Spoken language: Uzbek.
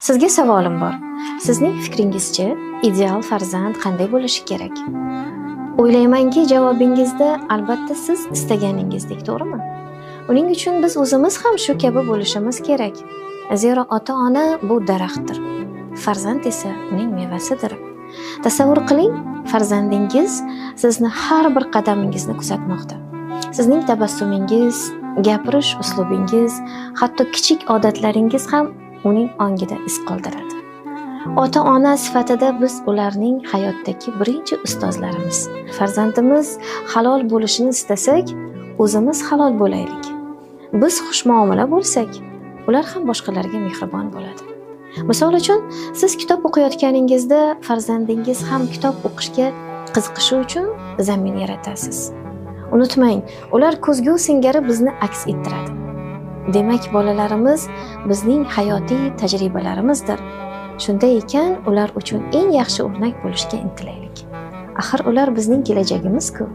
Sizga savolim bor. Sizning fikringizcha ideal farzand qanday bo'lishi kerak? O'ylaymanki, javobingizda albatta siz istaganingizdek, to'g'rimi? Uning uchun biz o'zimiz ham shu kabi bo'lishimiz kerak. Zero ota-ona bu daraxtdir. Farzand esa uning mevasidir. Tasavvur qiling, farzandingiz sizni har bir qadamingizni kuzatmoqda. Sizning tabassumingiz, gapirish uslubingiz, hatto kichik odatlaringiz ham uning ongida iz qoldiradi. Ota-ona sifatida biz ularning hayotdagi birinchi ustozlarimiz. Farzandimiz halol bo'lishini istasak, o'zimiz halol bo'laylik. Biz xushmuomala bo'lsak, ular ham boshqalarga mehribon bo'ladi. Misol uchun, siz kitob o'qiyotganingizda farzandingiz ham kitob o'qishga qiziqishi uchun zamin yaratasiz. Unutmang, ular ko'zgu singari bizni aks ettiradi. Demak, bolalarimiz bizning hayotiy tajribalarimizdir. Shunday ekan, ular uchun eng yaxshi o'rnak bo'lishga intilaylik. Axir ular bizning kelajagimiz-ku.